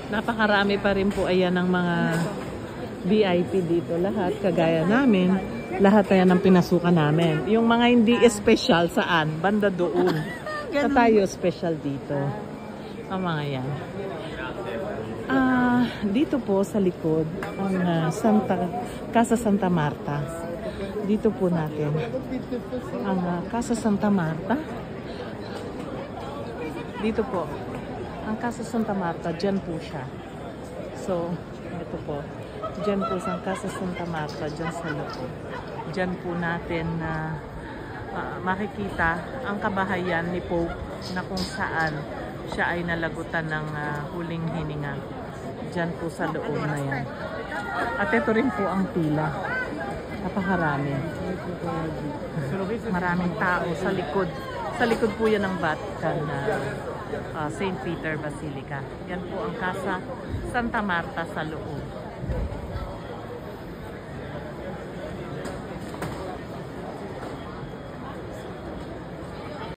Napakarami pa rin po ayan ng mga VIP dito. Lahat, kagaya namin, lahat ayan ang pinasukan namin. Yung mga hindi espesyal, saan? Banda doon. Sa tayo special dito. Ang mga yan. Dito po sa likod, ang Casa Santa Marta. Dito po natin. Ang Casa Santa Marta. Dito po. Ang Casa Santa Marta, dyan po siya. So, ito po. Dyan po sa Casa Santa Marta, dyan sa loob. Dyan po natin na makikita ang kabahayan ni Pope na kung saan siya ay nalagutan ng huling hininga. Dyan po sa loob na yan. At ito rin po ang pila. Napakarami. Maraming tao sa likod. Sa likod po yan ng Vatican na St. Peter Basilica. Yan po ang Casa Santa Marta sa loob.